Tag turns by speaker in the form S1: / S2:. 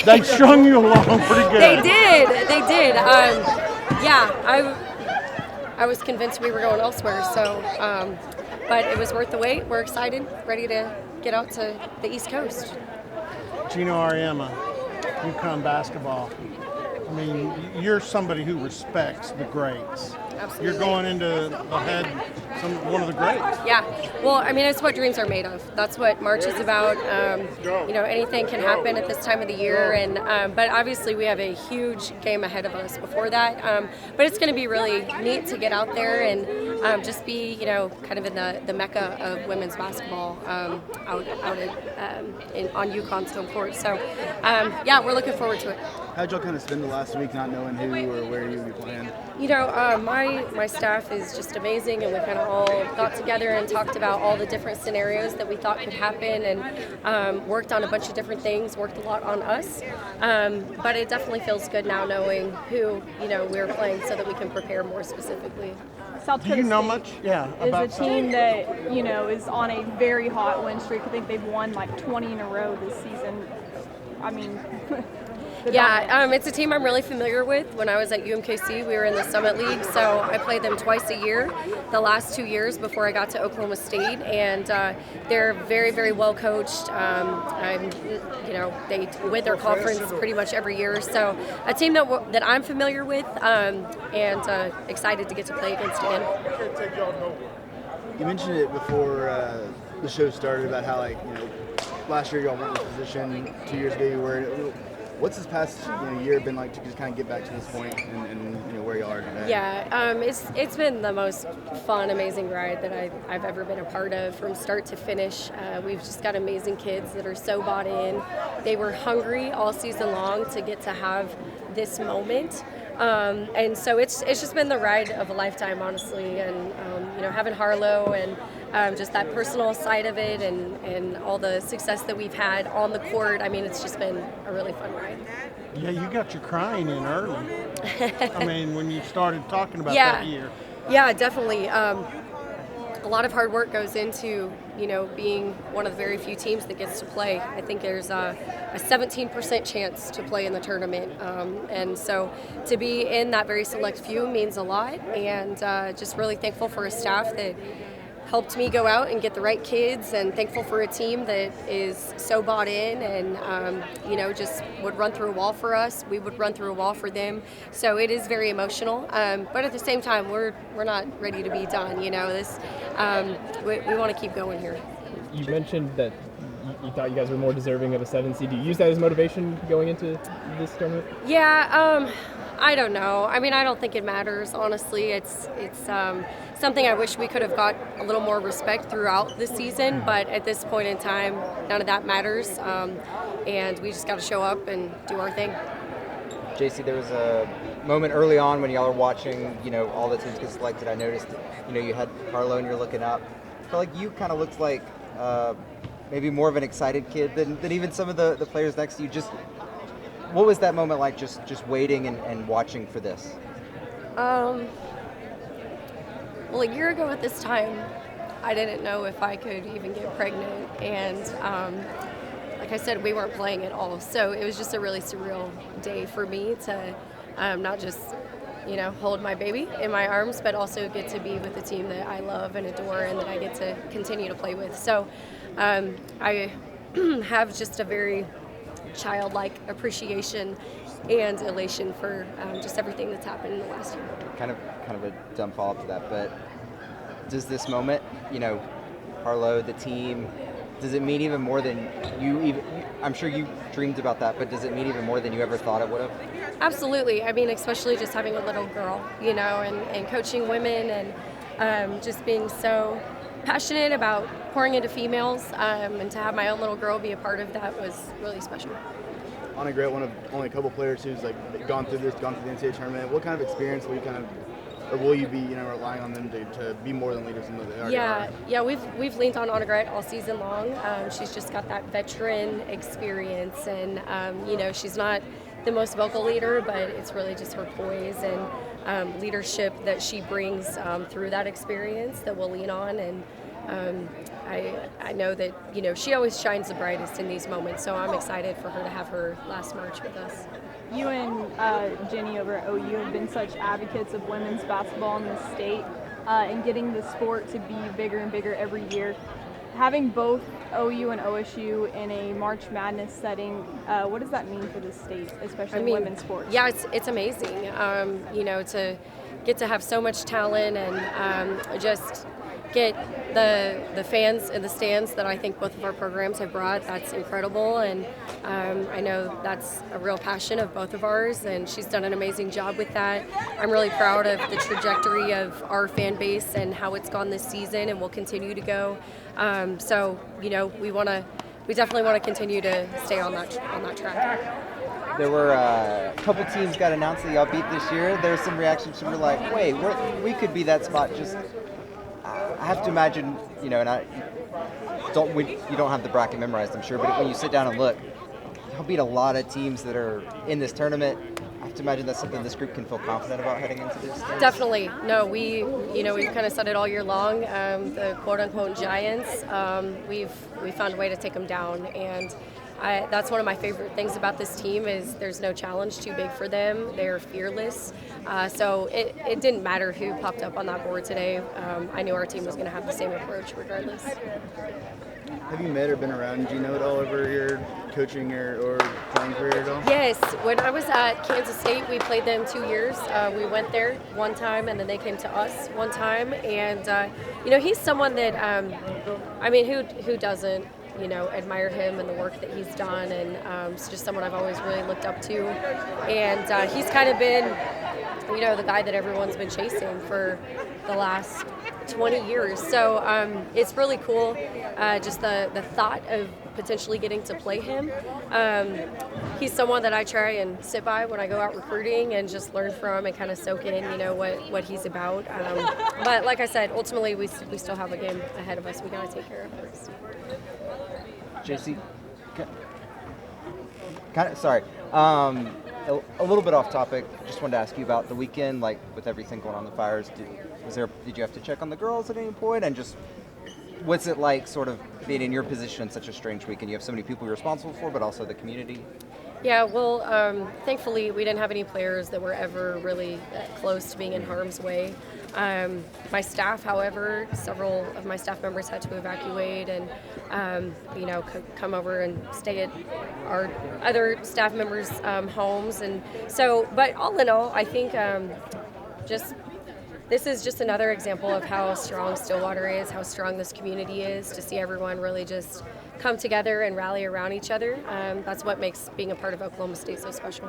S1: They strung you along pretty good.
S2: They did. I was convinced we were going elsewhere. So, but it was worth the wait. We're excited, ready to get out to the East Coast.
S1: Gino Ariema, UConn basketball. I mean, you're somebody who respects the greats.
S2: Absolutely.
S1: You're going into the head one of the greats.
S2: Yeah. Well, I mean, it's what dreams are made of. That's what March is about. Anything can happen at this time of the year, and but obviously we have a huge game ahead of us before that. But it's going to be really neat to get out there and just be, kind of in the mecca of women's basketball out on UConn's home court. So, we're looking forward to it.
S3: How'd y'all kind of spend the last week not knowing who or where you would be playing?
S2: My staff is just amazing, and we kind of all got together and talked about all the different scenarios that we thought could happen, and worked on a bunch of different things, worked a lot on us. But it definitely feels good now knowing who, we're playing so that we can prepare more specifically.
S4: South Dakota
S1: Do you know
S4: State
S1: much? Yeah, about
S4: is a team that, is on a very hot win streak. I think they've won like 20 in a row this season. I mean...
S2: it's a team I'm really familiar with. When I was at UMKC, we were in the Summit League, so I played them twice a year the last 2 years before I got to Oklahoma State, and they're very, very well coached. They win their conference pretty much every year, so a team that I'm familiar with, and excited to get to play against again.
S3: You mentioned it before the show started about how, last year y'all weren't in this position, 2 years ago you were. What's this past year been like to just kind of get back to this point and where you are today?
S2: Yeah, it's been the most fun, amazing ride that I've ever been a part of from start to finish. We've just got amazing kids that are so bought in. They were hungry all season long to get to have this moment. And so it's just been the ride of a lifetime, honestly. And, having Harlow and just that personal side of it and all the success that we've had on the court, I mean, it's just been a really fun ride.
S1: Yeah, you got your crying in early. I mean, when you started talking about that year.
S2: Yeah, definitely. A lot of hard work goes into, being one of the very few teams that gets to play. I think there's a 17% chance to play in the tournament. And so to be in that very select few means a lot. And just really thankful for a staff that helped me go out and get the right kids, and thankful for a team that is so bought in and, just would run through a wall for us. We would run through a wall for them. So it is very emotional. But at the same time, we're not ready to be done. We want to keep going here.
S5: You mentioned that you thought you guys were more deserving of a 7 seed. Do you use that as motivation going into this tournament?
S2: Yeah, I don't know. I mean, I don't think it matters, honestly. It's something I wish we could have got a little more respect throughout the season, but at this point in time, none of that matters, and we just got to show up and do our thing.
S6: Jacie, there was a moment early on when y'all are watching, all the teams get selected. I noticed, you had Harlow and you're looking up. I feel like you kind of looked like maybe more of an excited kid than even some of the players next to you. Just what was that moment like, just waiting and watching for this?
S2: Well, a year ago at this time, I didn't know if I could even get pregnant, and like I said, we weren't playing at all. So it was just a really surreal day for me to not just, hold my baby in my arms, but also get to be with the team that I love and adore and that I get to continue to play with. So I have just a very childlike appreciation and elation for just everything that's happened in the last year.
S6: Kind of a dumb follow-up to that, but does this moment, Harlow, the team, does it mean even more than I'm sure you dreamed about that, but does it mean even more than you ever thought it would have?
S2: Absolutely. I mean, especially just having a little girl, and coaching women and just being so passionate about pouring into females, and to have my own little girl be a part of that was really special.
S3: On a great one of only a couple players who's gone through the NCAA tournament. What kind of experience will you be relying on them to be more than leaders in the area?
S2: Yeah, we've leaned on Onegret all season long. She's just got that veteran experience, and she's not the most vocal leader, but it's really just her poise and leadership that she brings through that experience that we'll lean on, and I know that, she always shines the brightest in these moments, so I'm excited for her to have her last March with us.
S4: You and Jenny over at OU have been such advocates of women's basketball in the state and getting the sport to be bigger and bigger every year. Having both OU and OSU in a March Madness setting, what does that mean for the state, especially in women's sports?
S2: Yeah, it's amazing. To get to have so much talent and just get the fans in the stands that I think both of our programs have brought. That's incredible, and I know that's a real passion of both of ours, and she's done an amazing job with that. I'm really proud of the trajectory of our fan base and how it's gone this season and will continue to go. We definitely want to continue to stay on that track.
S6: There were a couple teams got announced that y'all beat this year. There were some reactions from like, wait, we could be that spot. Just I have to imagine, and you don't have the bracket memorized, I'm sure, but when you sit down and look, y'all beat a lot of teams that are in this tournament. I have to imagine that's something this group can feel confident about heading into this.
S2: Definitely. No, we've kind of said it all year long. The quote-unquote giants, we found a way to take them down, and that's one of my favorite things about this team is there's no challenge too big for them. They're fearless. So it didn't matter who popped up on that board today. I knew our team was going to have the same approach regardless.
S3: Have you met or been around Gino at all over your coaching or playing career at all?
S2: Yes. When I was at Kansas State, we played them 2 years. We went there one time, and then they came to us one time. And, he's someone that, who doesn't, admire him and the work that he's done. And it's just someone I've always really looked up to. And he's kind of been, the guy that everyone's been chasing for the last 20 years. So it's really cool, just the thought of potentially getting to play him. He's someone that I try and sit by when I go out recruiting and just learn from and kind of soak in, what he's about. But like I said, ultimately we still have a game ahead of us we got to take care of first.
S6: Jacie, a little bit off topic. Just wanted to ask you about the weekend, like with everything going on, the fires. Did you have to check on the girls at any point? And just what's it like, sort of being in your position in such a strange weekend? You have so many people you're responsible for, but also the community.
S2: Yeah, well, thankfully we didn't have any players that were ever really close to being in harm's way. My staff, however, several of my staff members had to evacuate and, come over and stay at our other staff members' homes. And so, but all in all, I think this is just another example of how strong Stillwater is, how strong this community is, to see everyone really just come together and rally around each other. That's what makes being a part of Oklahoma State so special.